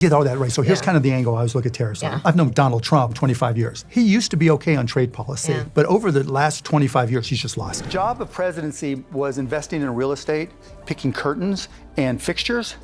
Get all that right. So here's kind of the angle I was looking at tariffs on. I've known Donald Trump 25 years. He used to be okay on trade policy, but over the last 25 years, he's just lost. The job of presidency was investing in real estate, picking curtains and fixtures.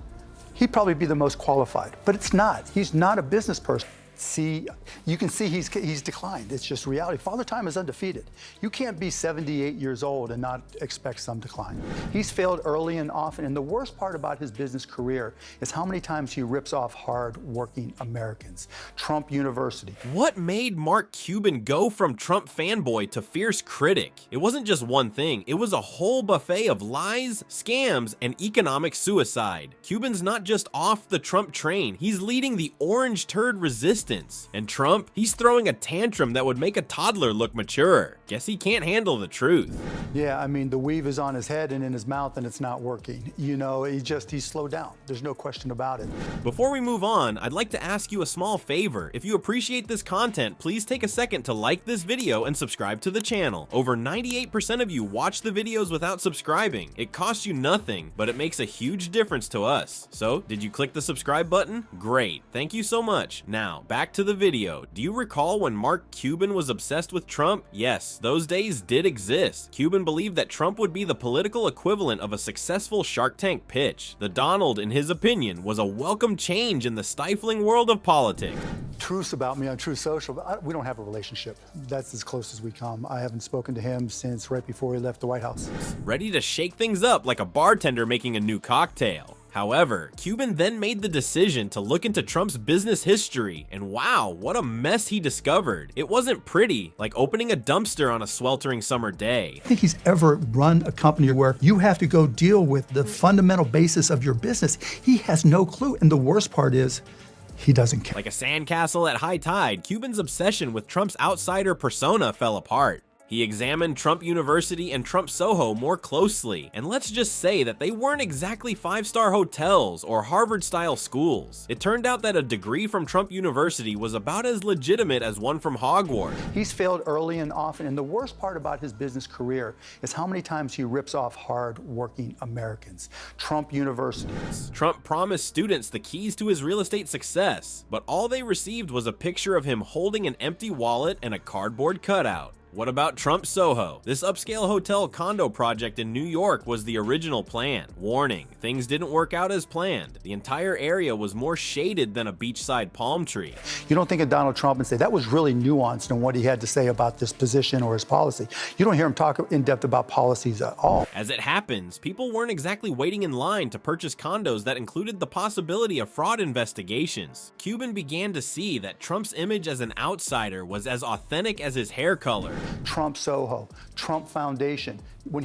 He'd probably be the most qualified, but it's not. He's not a business person. See, you can see he's declined. It's just reality. Father Time is undefeated. You can't be 78 years old and not expect some decline. He's failed early and often, and the worst part about his business career is how many times he rips off hard-working Americans. Trump University. What made Mark Cuban go from Trump fanboy to fierce critic? It wasn't just one thing, it was a whole buffet of lies, scams, and economic suicide. Cuban's not just off the Trump train, he's leading the Orange Turd resistance. And Trump, he's throwing a tantrum that would make a toddler look mature. Guess he can't handle the truth. Yeah, I mean, the weave is on his head and in his mouth and it's not working. You know, he's slowed down. There's no question about it. Before we move on, I'd like to ask you a small favor. If you appreciate this content, please take a second to like this video and subscribe to the channel. Over 98% of you watch the videos without subscribing. It costs you nothing, but it makes a huge difference to us. So, did you click the subscribe button? Great, thank you so much. Now, back to the video. Do you recall when Mark Cuban was obsessed with Trump? Yes, those days did exist. Cuban believed that Trump would be the political equivalent of a successful Shark Tank pitch. The Donald, in his opinion, was a welcome change in the stifling world of politics. Truths about me on Truth Social, but we don't have a relationship. That's as close as we come. I haven't spoken to him since right before he left the White House. Ready to shake things up like a bartender making a new cocktail. However, Cuban then made the decision to look into Trump's business history, and wow, what a mess he discovered. It wasn't pretty, like opening a dumpster on a sweltering summer day. I think he's ever run a company where you have to go deal with the fundamental basis of your business. He has no clue, and the worst part is, he doesn't care. Like a sandcastle at high tide, Cuban's obsession with Trump's outsider persona fell apart. He examined Trump University and Trump Soho more closely, and let's just say that they weren't exactly five-star hotels or Harvard-style schools. It turned out that a degree from Trump University was about as legitimate as one from Hogwarts. He's failed early and often, and the worst part about his business career is how many times he rips off hard-working Americans. Trump University. Trump promised students the keys to his real estate success, but all they received was a picture of him holding an empty wallet and a cardboard cutout. What about Trump Soho? This upscale hotel condo project in New York was the original plan. Warning, things didn't work out as planned. The entire area was more shaded than a beachside palm tree. You don't think of Donald Trump and say, that was really nuanced in what he had to say about this position or his policy. You don't hear him talk in depth about policies at all. As it happens, people weren't exactly waiting in line to purchase condos that included the possibility of fraud investigations. Cuban began to see that Trump's image as an outsider was as authentic as his hair color. Trump Soho, Trump Foundation. When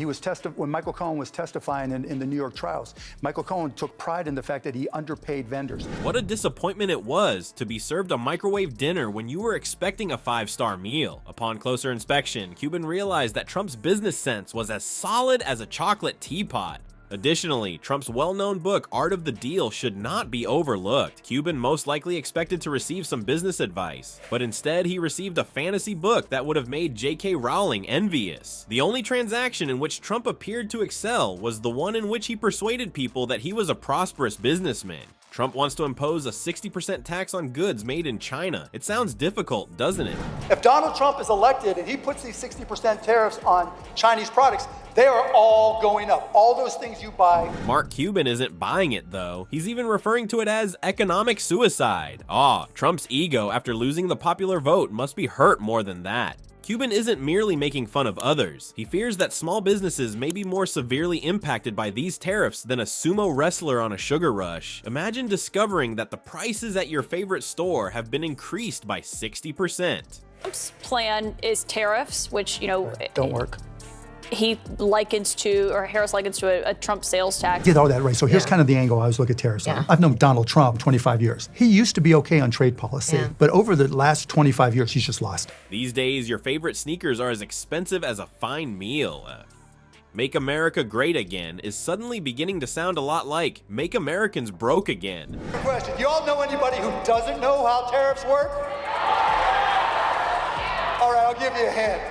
Michael Cohen was testifying in the New York trials, Michael Cohen took pride in the fact that he underpaid vendors. What a disappointment it was to be served a microwave dinner when you were expecting a five-star meal. Upon closer inspection, Cuban realized that Trump's business sense was as solid as a chocolate teapot. Additionally, Trump's well-known book, Art of the Deal, should not be overlooked. Cuban most likely expected to receive some business advice, but instead he received a fantasy book that would have made J.K. Rowling envious. The only transaction in which Trump appeared to excel was the one in which he persuaded people that he was a prosperous businessman. Trump wants to impose a 60% tax on goods made in China. It sounds difficult, doesn't it? If Donald Trump is elected and he puts these 60% tariffs on Chinese products, they are all going up. All those things you buy. Mark Cuban isn't buying it, though. He's even referring to it as economic suicide. Trump's ego after losing the popular vote must be hurt more than that. Cuban isn't merely making fun of others. He fears that small businesses may be more severely impacted by these tariffs than a sumo wrestler on a sugar rush. Imagine discovering that the prices at your favorite store have been increased by 60%. Trump's plan is tariffs, which, you know, don't work. He likens to, or Harris likens to a Trump sales tax. Get all that right. So here's kind of the angle I was looking at tariffs on. I've known Donald Trump 25 years. He used to be okay on trade policy, but over the last 25 years, he's just lost. These days, your favorite sneakers are as expensive as a fine meal. Make America Great Again is suddenly beginning to sound a lot like Make Americans Broke Again. Question, do you all know anybody who doesn't know how tariffs work? All right, I'll give you a hint.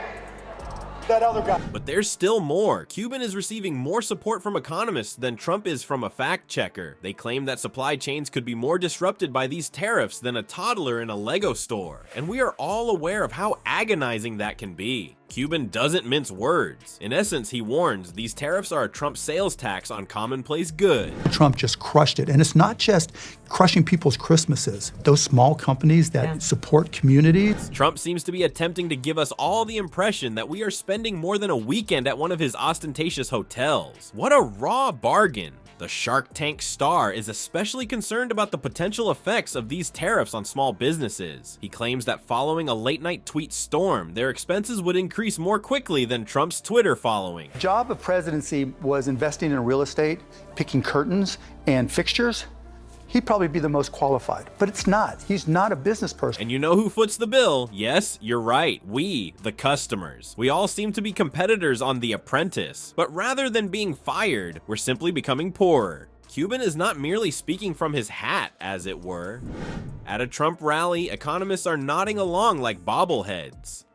that other guy. But there's still more. Cuban is receiving more support from economists than Trump is from a fact checker. They claim that supply chains could be more disrupted by these tariffs than a toddler in a Lego store. And we are all aware of how agonizing that can be. Cuban doesn't mince words. In essence, he warns these tariffs are a Trump sales tax on commonplace good. Trump just crushed it. And it's not just crushing people's Christmases. Those small companies that support communities. Trump seems to be attempting to give us all the impression that we are spending more than a weekend at one of his ostentatious hotels. What a raw bargain. The Shark Tank star is especially concerned about the potential effects of these tariffs on small businesses. He claims that following a late-night tweet storm, their expenses would increase more quickly than Trump's Twitter following. The job of presidency was investing in real estate, picking curtains and fixtures. He'd probably be the most qualified, but it's not. He's not a business person. And you know who foots the bill? Yes, you're right. We, the customers. We all seem to be competitors on The Apprentice. But rather than being fired, we're simply becoming poorer. Cuban is not merely speaking from his hat, as it were. At a Trump rally, economists are nodding along like bobbleheads.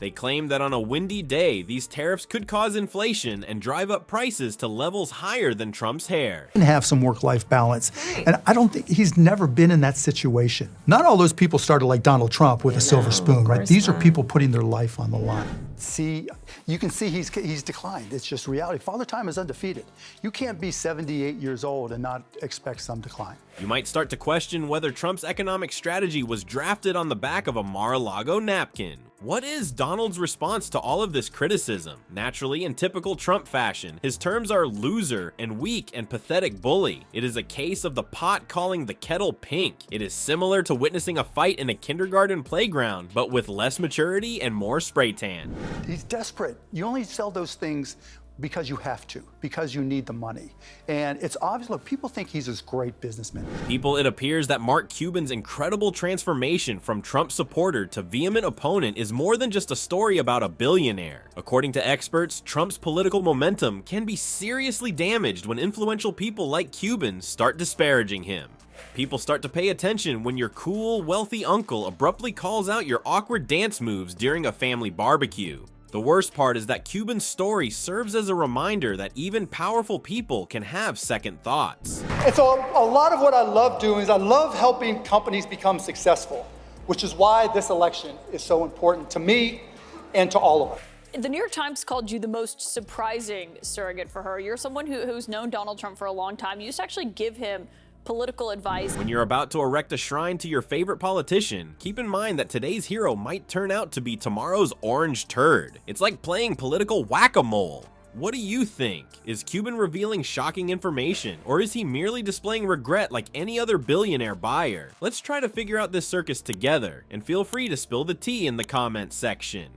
They claim that on a windy day, these tariffs could cause inflation and drive up prices to levels higher than Trump's hair. And have some work-life balance. And I don't think he's never been in that situation. Not all those people started like Donald Trump with a silver spoon, right? These are people putting their life on the line. See, you can see he's declined. It's just reality. Father Time is undefeated. You can't be 78 years old and not expect some decline. You might start to question whether Trump's economic strategy was drafted on the back of a Mar-a-Lago napkin. What is Donald's response to all of this criticism? Naturally, in typical Trump fashion, his terms are loser and weak and pathetic bully. It is a case of the pot calling the kettle pink. It is similar to witnessing a fight in a kindergarten playground, but with less maturity and more spray tan. He's desperate. You only sell those things because you have to, because you need the money. And it's obvious, look, people think he's this great businessman. People, it appears that Mark Cuban's incredible transformation from Trump supporter to vehement opponent is more than just a story about a billionaire. According to experts, Trump's political momentum can be seriously damaged when influential people like Cuban start disparaging him. People start to pay attention when your cool, wealthy uncle abruptly calls out your awkward dance moves during a family barbecue. The worst part is that Cuban's story serves as a reminder that even powerful people can have second thoughts. And so a lot of what I love doing is I love helping companies become successful, which is why this election is so important to me and to all of us. The New York Times called you the most surprising surrogate for her. You're someone who's known Donald Trump for a long time. You used to actually give him political advice. When you're about to erect a shrine to your favorite politician, keep in mind that today's hero might turn out to be tomorrow's Orange Turd. It's like playing political whack-a-mole. What do you think? Is Cuban revealing shocking information, or is he merely displaying regret like any other billionaire buyer? Let's try to figure out this circus together, and feel free to spill the tea in the comments section.